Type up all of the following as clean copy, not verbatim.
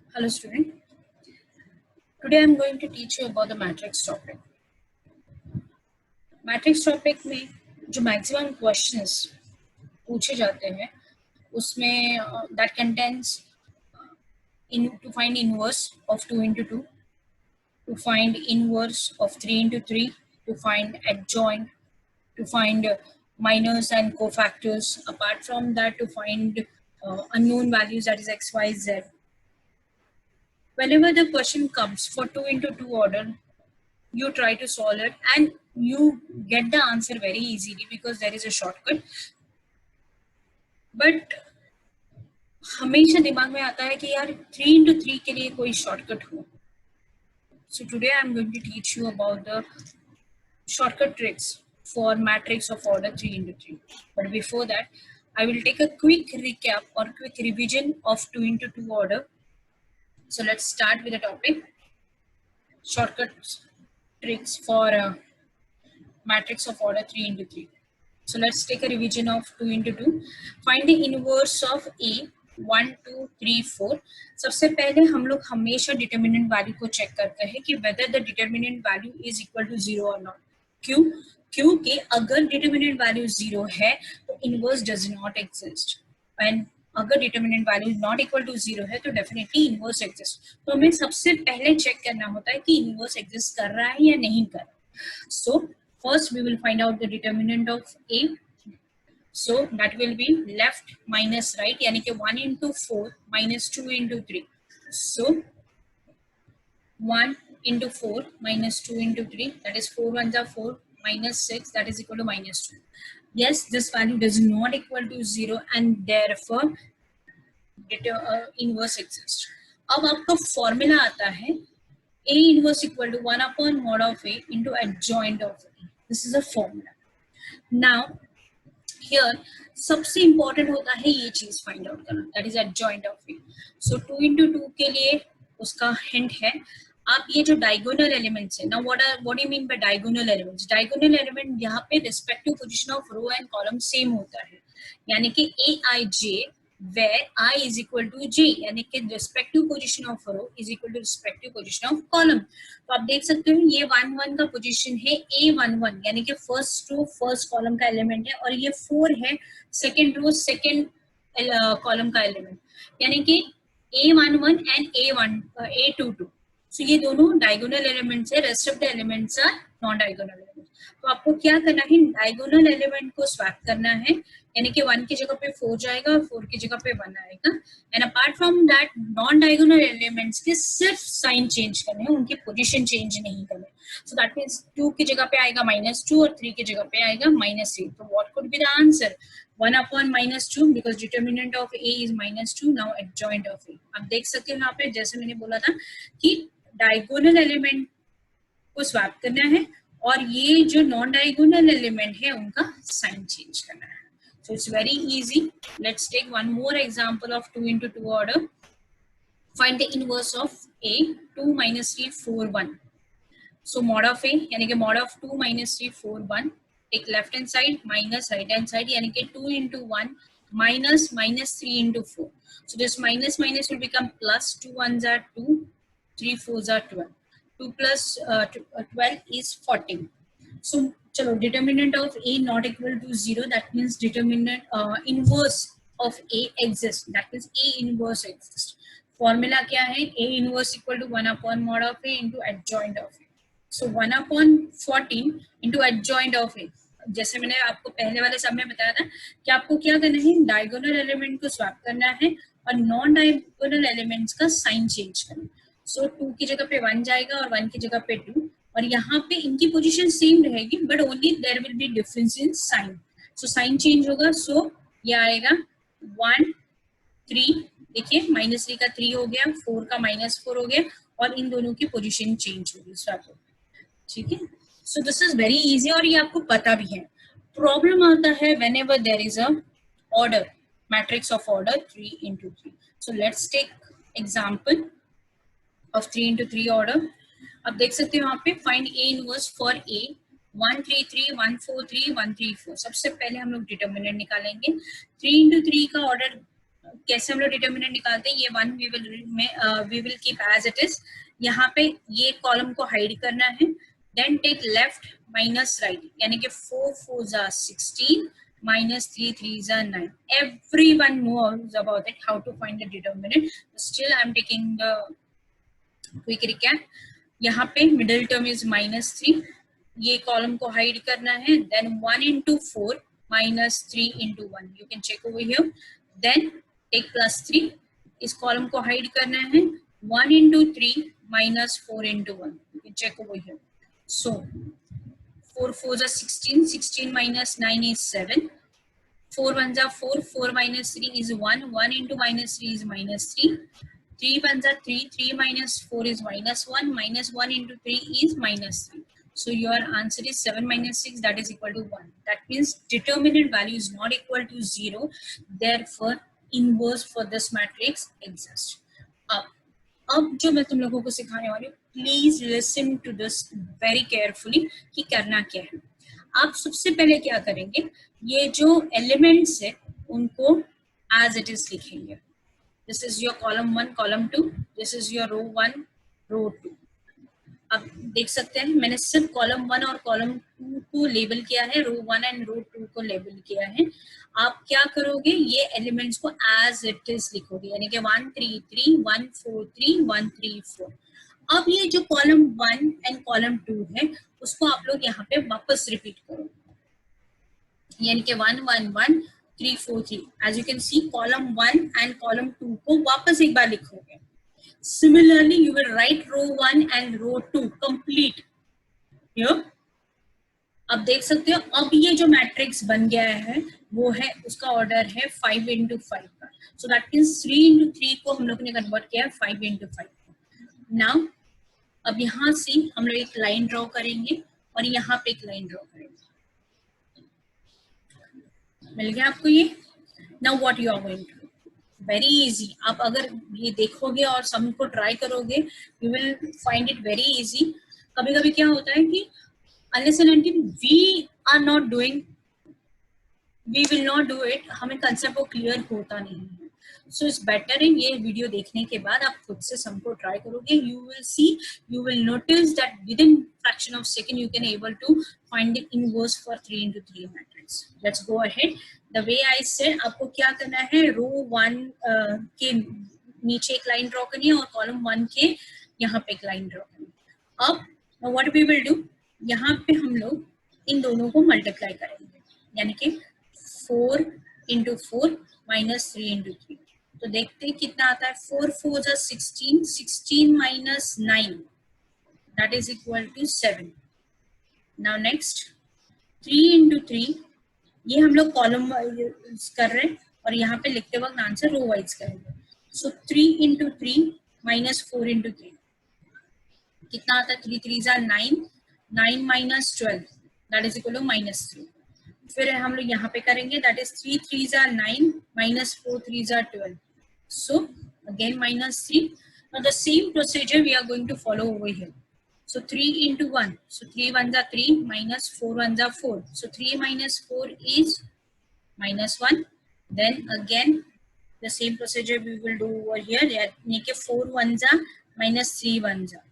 Hello student, today I am going to teach you about the matrix topic. Matrix topic में जो maximum questions पूछे जाते हैं उसमें that contains to find inverse of 2 into 2, to find inverse of 3 into 3, to find adjoint, to find minors and cofactors. Apart from that, to find unknown values, that is x, y, z. Whenever the question comes for 2 into 2 order, you try to solve it and you get the answer very easily because there is a shortcut. But हमेशा दिमाग में आता है कि यार 3 into 3 के लिए कोई shortcut हो. So today I am going to teach you about the shortcut tricks for matrix of order 3 into 3. But before that, I will take a quick recap or quick revision of 2 into 2 order. So let's start with the topic. Shortcut tricks for matrix of order 3 into 3. So let's take a revision of 2 into 2. Find the inverse of A 1, 2, 3, 4. सबसे पहले हम लोग हमेशा determinant value को check करते हैं कि whether the determinant value is equal to 0 or not. क्यों? क्योंकि अगर डिटर्मिनेंट वैल्यू 0 है तो inverse does not exist, and अगर determinant value not equal to 0 है तो डेफिनेटली इनवर्स एग्जिस्ट. तो हमें सबसे पहले चेक करना होता है कि इनवर्स एग्जिस्ट कर रहा है या नहीं कर रहा. सो first we will find out the determinant of A. So that will be left minus right, यानी कि 1 into 4 minus 2 into 3. So 1 into 4 minus 2 into 3, that is 4 ones are 4 minus 6, that is equal to minus 2. Yes, this value does not equal to 0 and therefore inverse exists. अब आपका formula आता है A inverse equal to 1 upon mod of A into adjoint of A. This is a formula. Now here सबसे important होता है ये चीज find out करना, that is adjoint of A. So 2 into 2 के लिए उसका hint है आप ये जो diagonal elements है. Now what do you mean by diagonal elements? Diagonal element यहाँ पे respective position of row and column same होता है, यानी कि Aij where I is equal to j, यानी कि respective position of row is equal to respective position of column. तो आप देख सकते हो ये 1 1 का पोजीशन है A11, यानी कि फर्स्ट रो फर्स्ट कॉलम का एलिमेंट है, और ये 4 है सेकंड रो सेकंड कॉलम का एलिमेंट, यानी कि A11 एंड A22. सो ये दोनों डायगोनल एलिमेंट्स है, rest of the elements are non diagonal element. तो आपको क्या करना है, डायगोनल एलिमेंट को स्वैप करना है, यानी कि 1 की जगह पे 4 जाएगा और 4 की जगह पे 1 आएगा. And apart from that non diagonal elements के सिर्फ साइन चेंज करने हैं, उनकी पोजीशन चेंज नहीं करने. सो दैट मींस 2 की जगह पे आएगा -2 और 3 की जगह पे आएगा -3. तो what could be the answer? 1 upon -2 because determinant of A is -2. Now adjoint of A. आप देख सकते हो यहाँ पे जैसे मैंने बोला था कि डायगोनल एलिमेंट को स्वैप करना है और ये जो नॉन डायगोनल एलिमेंट है उनका साइन चेंज करना है. So it's very easy. Let's take one more example of 2 into 2 order. Find the inverse of A 2 minus 3 4 1. So mod of A यानी कि mod of 2 minus 3 4 1. Take left hand side minus right hand side, यानी कि 2 into 1 minus 3 into 4. So this minus will become plus. 2 ones are 2, 3 fours are 12. 2 plus 12 is 14. So चलो determinant of A not equal to 0, that means determinant inverse of A exists, that means A inverse exists. Formula क्या है? A inverse equal to 1 upon mod of A into adjoint of A. So 1 upon 14 into adjoint of A. जैसे मैंने आपको पहले वाले सब में बताया था कि आपको क्या करना है, डायगोनल एलिमेंट को स्वैप करना है और नॉन डायगोनल एलिमेंट्स का साइन चेंज करना. सो 2 की जगह पे 1 जाएगा और 1 की जगह पे 2, और यहाँ पे इनकी पोजीशन सेम रहेगी but only there will be difference in sign. So sign change होगा. सो ये आएगा 1 3, देखिए -3 का 3 हो गया, 4 का -4 हो गया, और इन दोनों की पोजीशन चेंज होगी स्वैप होगी. ठीक है. So this is very easy और ये आपको पता भी है. प्रॉब्लम आता है whenever there is a order, matrix of order 3 into 3. So let's take example of 3 into 3 order. अब देख सकते हो यहाँ पे find A inverse for A 1 3 3 1 4 3 1 3 4. सबसे पहले हम लोग डिटर्मिनेंट निकालेंगे. 3 into 3 का ऑर्डर कैसे हम लोग डिटर्मिनेंट निकालते हैं, ये 1 we will keep as it is. यहाँ पे ये कॉलम को हाइड करना है. Then take left minus right, यानी कि 4 4s are 16 minus 3 3s are 9. Everyone knows about it, how to find the determinant. Still I'm taking the quick recap. यहाँ पे मिडिल टर्म इज -3, ये कॉलम को hide करना है. Then 1 into 4 minus 3 into 1, you can check over here. Then take +3, इस column को hide करना है. 1 into 3 minus 4 into 1, you can check over here. So 4 4s are 16, 16 minus 9 is 7, 4 1s are 4, 4 minus 3 is 1, 1 into -3 is -3, 3 1s are 3, 3 minus 4 is -1, -1 into 3 is -3. So your answer is 7 minus 6, that is equal to 1. That means determinant value is not equal to 0. Therefore, inverse for this matrix exists. अब जो मैं तुम लोगों को सिखाने वाली हूँ, please listen to this very carefully कि करना क्या है. आप सबसे पहले क्या करेंगे, ये जो एलिमेंट्स है उनको एज इट इज लिखेंगे. This is your column 1, column 2, this is your row 1, row 2. अब देख सकते हैं मैंने सिर्फ कॉलम 1 और कॉलम 2 को लेबल किया है, रो 1 एंड रो 2 को लेबल किया है. आप क्या करोगे, ये एलिमेंट्स को एज इट इज लिखोगे, यानी कि 1 3 3 1 4 3 1 3 4. अब ये जो कॉलम 1 एंड कॉलम 2 है उसको आप लोग यहाँ पे वापस रिपीट करो, यानी कि 1 1 1 3 4 3. As you can see column 1 and column 2 को वापस एक बार लिखोगे. Similarly, you will write row 1 and row 2 complete here. अब देख सकते हो, अब ये जो मैट्रिक्स बन गया है वो है, उसका ऑर्डर है 5 into 5 का. सो दैट मीन्स 3 into 3 को हम लोग ने कन्वर्ट किया है 5 into 5. नाउ अब यहाँ से हम लोग एक लाइन ड्रॉ करेंगे और यहाँ पे एक लाइन ड्रॉ करेंगे. मिल गया आपको ये. Now what you are going to, very easy. आप अगर ये देखोगे और सम को ट्राई करोगे, you will find it very easy. कभी कभी क्या होता है कि unless and until we are not doing, we will not do it, हमें कंसेप्ट को क्लियर होता नहीं है. सो इट्स बेटर है ये वीडियो देखने के बाद आप खुद से सम को ट्राई करोगे. You will see, you will notice that within fraction of second you can able to find the inverse for 3 into 3 matrix. Let's go ahead. The way I said, आपको क्या करना है, रो 1 के नीचे एक लाइन ड्रॉ करनी है और कॉलम 1 के यहाँ पे एक लाइन ड्रॉ करनी है. अब व्हाट वी विल डू, यहाँ पे हम लोग इन दोनों को मल्टीप्लाई करेंगे, यानी कि 4 into 4 minus 3 into 3. तो देखते हैं कितना आता है. 4 4s are 16, 16 minus 9, that is equal to 7. Now next 3 into 3, ये हम लोग कॉलम वाइज कर रहे हैं और यहाँ पे लिखते वक्त आंसर रो वाइज करेंगे. सो 3 into 3 minus 4 into 3, कितना आता है, 3 3s are 9, 9 minus 12, that is equal to -3. फिर हम लोग यहाँ पे करेंगे, that is 3 3s are 9 minus 4 3s are 12. So again -3. Now the same procedure we are going to follow over here. So 3 into 1. So 3 1s are 3 minus 4 1s are 4. So 3 minus 4 is -1. Then again the same procedure we will do over here. यानी कि 4 1s are minus 3 1s are.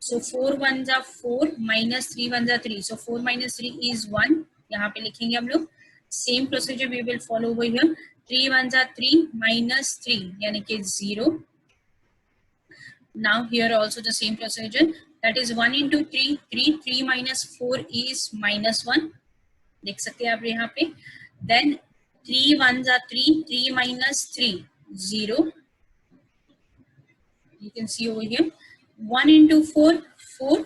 So 4 1s are 4 minus 3 1s are 3. So 4 minus 3 is 1. यहाँ पे लिखेंगे हम लोग. Same procedure we will follow over here. 3 1s are 3 minus 3, यानी कि 0. Now here also the same procedure. That is 1 into 3, 3. 3 minus 4 is -1. देख सकते हैं आप यहाँ पे. Then 3 1s are 3, 3 minus 3, 0. You can see over here. 1 into 4, 4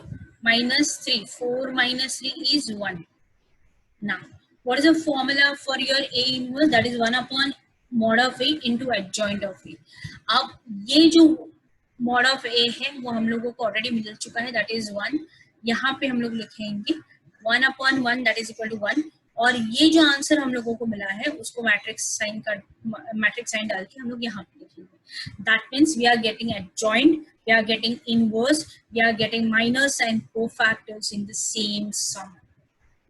minus 3, 4 minus 3 is 1. Now, what is the formula for your A inverse? That is 1 upon mod of A into adjoint of A. अब ये जो mod of A है वो हम लोगों को already मिल चुका है, that is 1. यहाँ पे हम लोग लिखेंगे 1 upon 1, that is equal to 1. और ये जो आंसर हम लोगों को मिला है उसको मैट्रिक्स साइन डाल के हम लोग यहाँ पे लिखेंगे. That means we are getting adjoint, we are getting inverse, we are getting minors and cofactors in the same sum,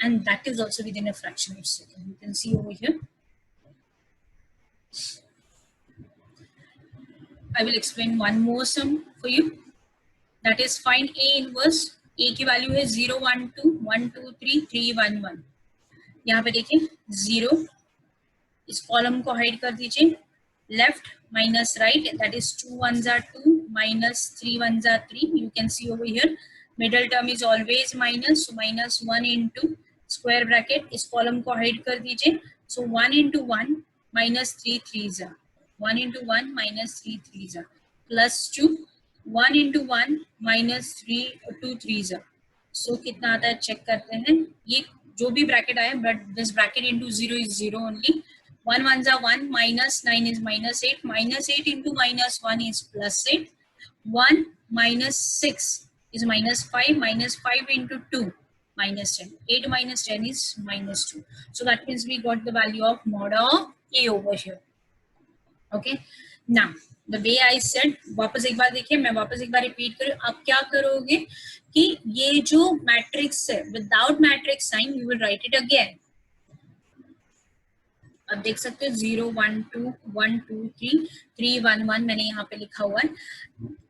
and that is also within a fraction of a second. You can see over here. I will explain one more sum for you. That is find A inverse. A की value है 0 1 2 1 2 3 3 1 1. यहाँ पे देखिए 0, इस column को hide कर दीजिए. Left minus right, that is 2 1s are 2 minus 3 1s are 3. You can see over here middle term is always minus, so minus 1 into square bracket, इस कॉलम को हाइड कर दीजिए. So 1 into 1 minus 3 3s are 1 into 1 minus 3 3s are plus 2 1 into 1 minus 3 2 3s are. So कितना आता है check करते हैं. ये जो भी ब्रैकेट आया, but this bracket into 0 is 0 only. 1 1s are 1, minus 9 is minus 8, minus 8 into minus 1 is plus 8, 1 minus 6 is minus 5, minus 5 into 2 minus 10, 8 minus 10 is minus 2. So that means we got the value of mod of A over here. Okay, now the way I said, वापस एक बार देखिए, मैं वापस एक बार repeat करूँ. आप क्या करोगे कि ये जो मैट्रिक्स है without matrix sign, you will write it again. अब देख सकते हो 0 1 2 1 2 3 3 1 1 मैंने यहाँ पे लिखा हुआ है.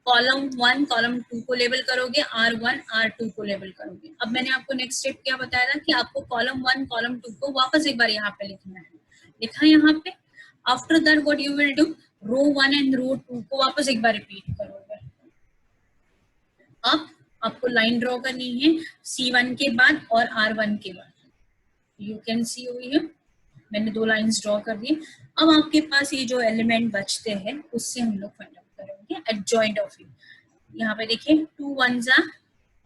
कॉलम 1 कॉलम 2 को लेबल करोगे, R1 R2 को लेबल करोगे. अब मैंने आपको नेक्स्ट स्टेप क्या बताया था कि आपको कॉलम 1 कॉलम 2 को वापस एक बार यहाँ पे लिखना है. लिखा यहाँ पे. After that what you will do, row 1 and row 2 को वापस एक बार रिपीट करोगे. अब आपको लाइन ड्रॉ करनी है C1 के बाद और R1 के बाद. You can C over here मैंने 2 लाइंस ड्रॉ कर दी. अब आपके पास ये जो एलिमेंट बचते हैं उससे हम लोग फाइंड आउट करेंगे एडजॉइंट ऑफ ए. यहाँ पे देखिए 2 1s are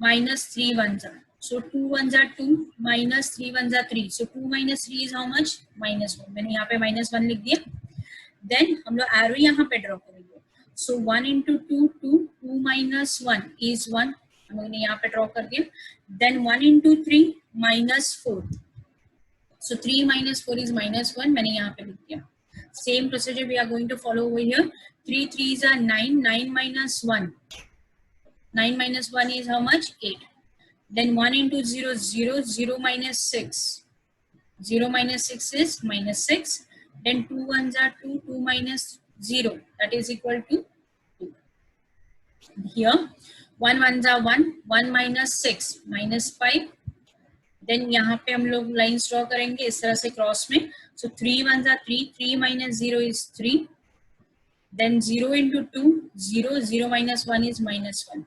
minus 3 1s are, so 2 1s are 2 minus 3 1s are 3, so 2 minus 3 is how much, minus 1. मैंने यहाँ पे minus 1 लिख दिया. देन हम लोग एरो यहाँ पे ड्रॉ करेंगे. so 1 into 2 2 2 minus 1 is 1, हम लोग ने यहाँ पे ड्रॉ कर दिया. Then 1 into 3 minus 4, so 3 minus 4 is minus 1, मैंने यहाँ पे लिख दिया. Same procedure we are going to follow over here. 3 3s are 9, 9 minus 1, 9 minus 1 is how much, 8. Then 1 into 0 0, 0 minus 6, 0 minus 6 is minus 6. Then 2 1s are 2, 2 minus 0, that is equal to 2. Here 1 1s are 1, 1 minus 6 minus 5. Then यहाँ पे हम लोग lines draw करेंगे इस तरह से cross में. So 3 1s are 3, 3 minus 0 is 3. Then 0 into 2 0, 0 minus 1 is minus 1.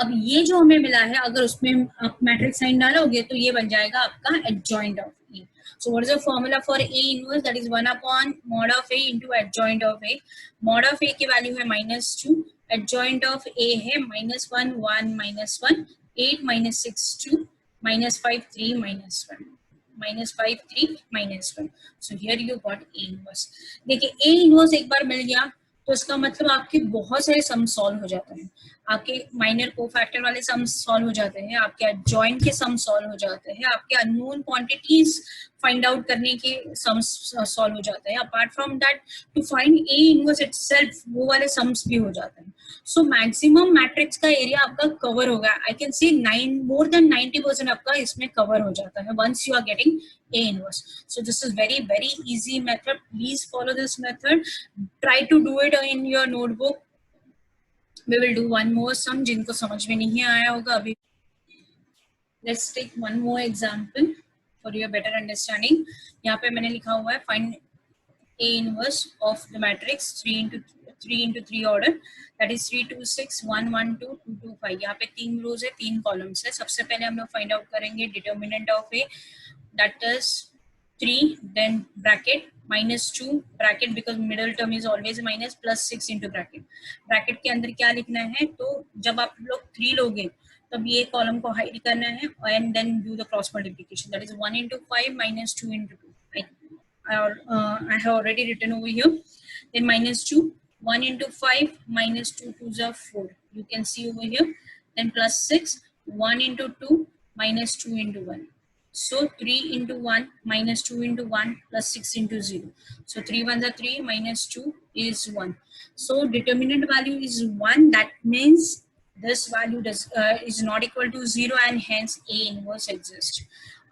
अब ये जो हमें मिला है, अगर उसमें आप मैट्रिक्स साइन डालोगे तो ये बन जाएगा आपका adjoint of A. So what is the formula for A inverse, that is 1 upon mod of A into adjoint of A. Mod of A की वैल्यू है -2, एडजॉइंट ऑफ ए है -1 1 -1, 8 minus 6 2, minus 5 3 minus 1, minus 5 3 minus 1. so here you got A inverse. देखिए A inverse एक बार मिल गया तो इसका मतलब आपके बहुत सारे सम सॉल्व हो जाते हैं. आपके माइनर कोफैक्टर वाले सम सॉल्व हो जाते हैं, आपके एडजॉइंट के सम सॉल्व हो जाते हैं, आपके अननोन क्वांटिटीज फाइंड आउट करने के सम्स सॉल्व हो जाते हैं. Apart from that to find A inverse itself वो वाले सम्स भी हो जाते हैं. सो मैक्सिमम मैट्रिक्स का एरिया आपका कवर होगा. I can see more than 90% आपका इसमें कवर हो जाता है once you are getting A inverse. So this is very very easy method. Please follow this method. Try to do it in your notebook. We will do one more sum जिनको समझ में नहीं आया होगा अभी. Let's take one more example for your better understanding. यहाँ पे मैंने लिखा हुआ है find A inverse of the matrix 3 into 3 order, that is 3 2 6 1 1 2 2 2 5. यहाँ पे 3 rows है, 3 columns है. सबसे पहले हम लोग find out करेंगे determinant of A, that is 3, then bracket -2 bracket because middle term is always minus, plus 6 into bracket. bracket के अंदर क्या लिखना है, तो जब आप लोग 3 लोगे तब ये कॉलम को हाइड करना है and then do the cross multiplication, that is 1 into 5 minus 2 into 2. I have already written over here. Then -2, 1 into 5 minus 2 2s are 4, you can see over here. Then plus 6, 1 into 2 minus 2 into 1. So 3 into 1 minus 2 into 1 plus 6 into 0. So 3 1s are 3 minus 2 is 1. So determinant value is 1. That means this value is not equal to 0 and hence A inverse exists.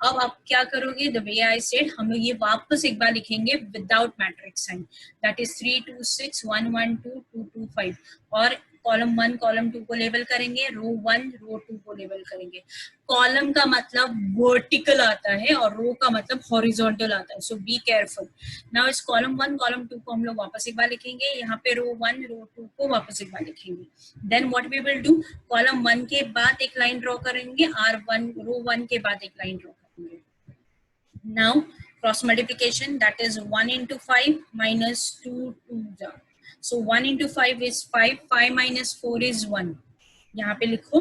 अब आप क्या करोगे, the way I said, हम लोग ये वापस एक बार लिखेंगे without matrix sign, that is 3 2 6 1 1 2 2 2 5, और कॉलम 1 कॉलम 2 को लेबल करेंगे, रो 1 रो 2 को लेबल करेंगे। कॉलम का मतलब वर्टिकल आता है और रो का मतलब हॉरिजॉन्टल आता है, सो बी केयरफुल। नाउ इस कॉलम 1 कॉलम 2 को हम लोग वापस एक बार लिखेंगे, यहाँ पे रो 1 रो 2 को वापस एक बार लिखेंगे। Then what we will do, column 1 के बाद एक लाइन ड्रॉ करेंगे, R1 रो 1 के बाद एक लाइन ड्रॉ करेंगे। Now cross multiplication, that is 1 into 5 minus 2 2 so 1 into 5 is 5, 5 minus 4 is 1, यहाँ पे लिखो।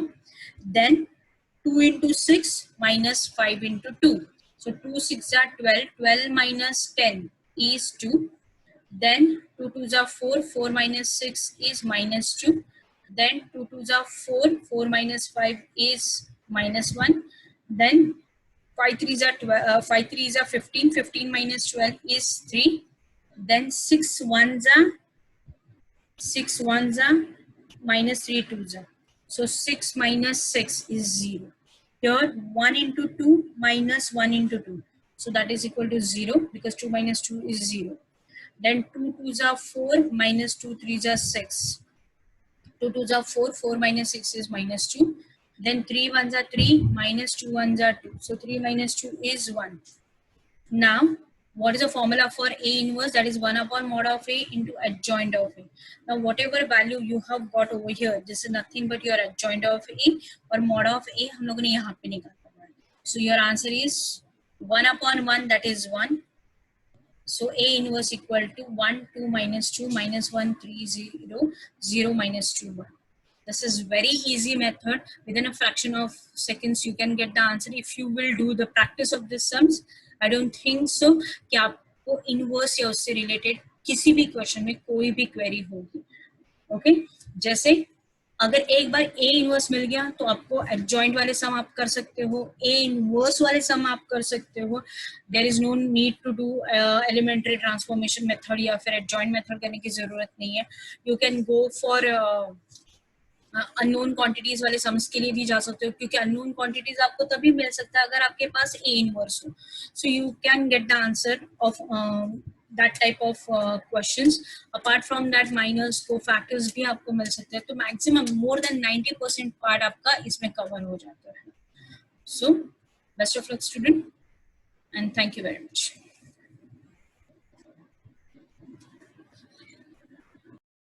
Then 2 into 6 minus 5 into 2, so 2 6 are 12, 12 minus 10 is 2, then 2 2s are 4, 4 minus 6 is minus 2, then 2 2s are 4, 4 minus 5 is minus 1, then 5 3s are 12, 5 3s are 15, 15 minus 12 is 3, then 6 1s are minus 3 2s are, so 6 minus 6 is 0. Here 1 into 2 minus 1 into 2, so that is equal to 0 because 2 minus 2 is 0. Then 2 2s are 4 minus 2 3s are 6, 2 2s are 4, 4 minus 6 is minus 2. Then 3 1s are 3, minus 2 1s are 2. So 3 minus 2 is 1. Now, what is the formula for A inverse? That is 1 upon mod of A into adjoint of A. Now, whatever value you have got over here, this is nothing but your adjoint of A or mod of A. हम लोगों ने यहाँ पे निकाला है. So your answer is 1 upon 1, that is 1. So A inverse equal to 1 2 minus 2 minus 1 3 0 0 minus 2 1. This is very easy method. Within a fraction of seconds you can get the answer if you will do the practice of these sums. I don't think so कि आपको inverse या उससे related किसी भी question में कोई भी query होगी. Okay? जैसे अगर एक बार A इनवर्स मिल गया तो आपको एडजॉइंट वाले सम आप कर सकते हो, A इनवर्स वाले सम आप कर सकते हो. There is no need to do elementary transformation method या फिर एडजॉइंट मेथड करने की जरूरत नहीं है. You can go for unknown quantities वाले सम्स के लिए भी जा सकते हो, क्योंकि अननोन क्वांटिटीज आपको तभी मिल सकता है अगर आपके पास A इनवर्स हो. So you can get the answer of that type of questions. Apart from that, minors cofactors भी आपको मिल सकते हैं. तो maximum more than 90% part आपका इसमें cover हो जाता है. So best of luck student and thank you very much.